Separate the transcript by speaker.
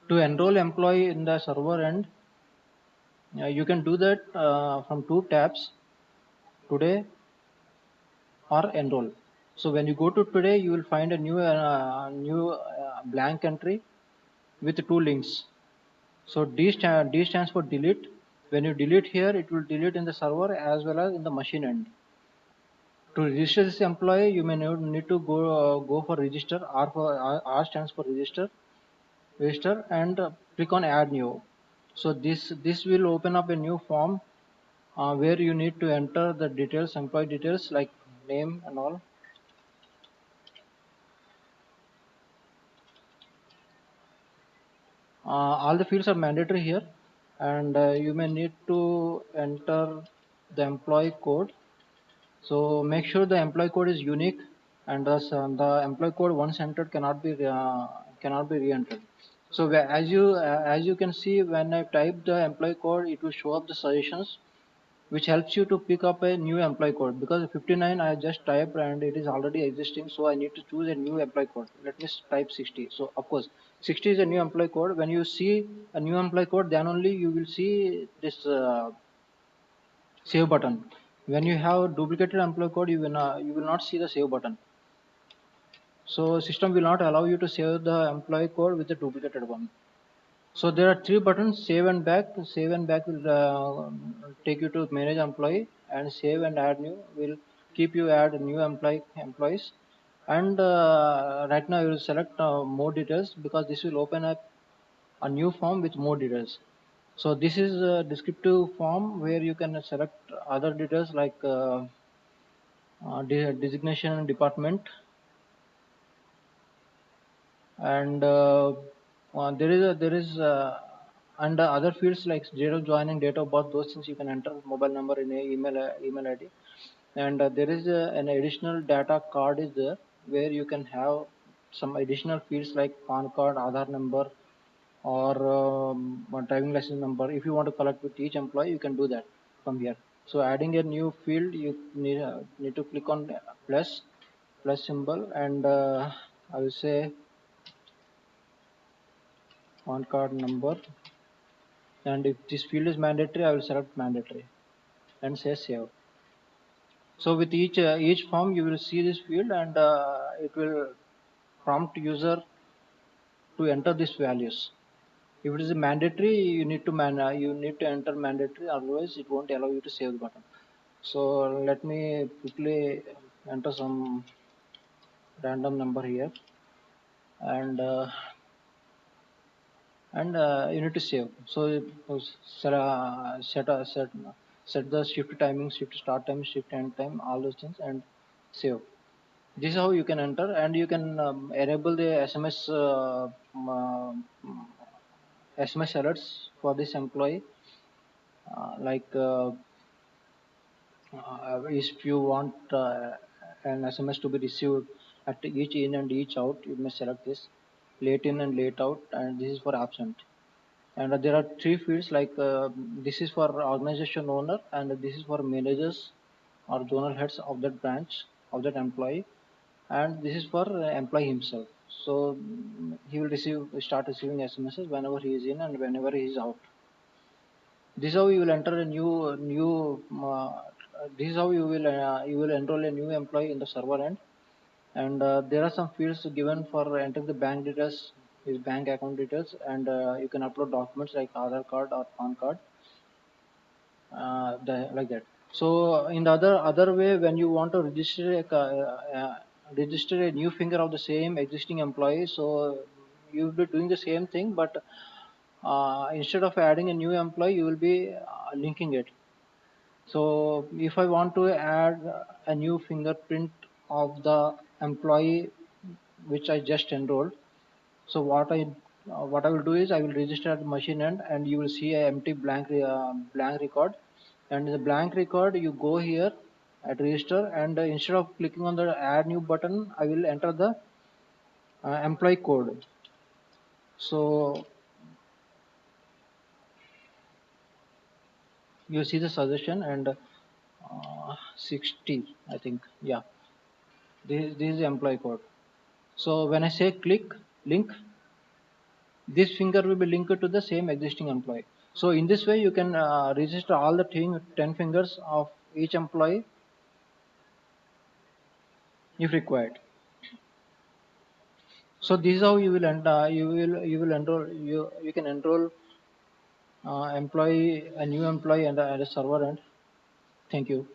Speaker 1: To enroll employee in the server end, you can do that from two tabs, today or enroll. So when you go to today, you will find a new blank entry with two links. So D stands for delete. When you delete here, it will delete in the server as well as in the machine end. To register this employee, you may need to go for register. R stands for register, and click on add new. So this will open up a new form where you need to enter the details, employee details like name and all. All the fields are mandatory here, and you may need to enter the employee code. So make sure the employee code is unique, and thus the employee code once entered cannot be re-entered. So as you can see, when I type the employee code, it will show up the suggestions, which helps you to pick up a new employee code, because 59 I just typed and it is already existing, so I need to choose a new employee code. Let me type 60. So of course 60 is a new employee code. When you see a new employee code, then only you will see this save button. When you have duplicated employee code, you will not see the save button. So system will not allow you to save the employee code with the duplicated one. So there are three buttons: save and back. Save and back will take you to manage employee, and save and add new will keep you add new employees. And right now you will select more details, because this will open up a new form with more details. So this is a descriptive form where you can select other details like designation and department, and there is and other fields like date of joining, date of birth, those things you can enter, mobile number, in a email ID. And there is an additional data card is there, where you can have some additional fields like PAN card, Aadhaar number, or driving license number. If you want to collect with each employee, you can do that from here. So adding a new field, you need to click on plus symbol, and I will say PAN card number. And if this field is mandatory, I will select mandatory and say save. So with each form, you will see this field, and it will prompt user to enter these values. If it is mandatory, you need to enter mandatory, otherwise it won't allow you to save the button. So let me quickly enter some random number here, and you need to save. So set the shift timing, shift start time, shift end time, all those things, and save. This is how you can enter, and you can enable the SMS alerts for this employee, like if you want an SMS to be received at each in and each out, you may select this: late in and late out, and this is for absent. And there are three fields like this is for organization owner, and this is for managers or zonal heads of that branch, of that employee, and this is for employee himself. So he will start receiving SMSs whenever he is in and whenever he is out. This is how you will enter a new this is how you will enroll a new employee in the server end. And there are some fields given for entering the bank details, his bank account details, and you can upload documents like Aadhaar card or PAN card, like that. So in the other way, when you want to register a new finger of the same existing employee, so you will be doing the same thing, but instead of adding a new employee, you will be linking it. So if I want to add a new fingerprint of the employee which I just enrolled, so what I will do is I will register at the machine end, and you will see a empty blank record. And in the blank record, you go here at register, and instead of clicking on the add new button, I will enter the employee code. So you see the suggestion, and 60, I think, yeah, this is the employee code. So when I say click link, this finger will be linked to the same existing employee. So in this way, you can register all the 10 fingers of each employee if required. So this is how you will enroll you can enroll employee a new employee and a server end. Thank you.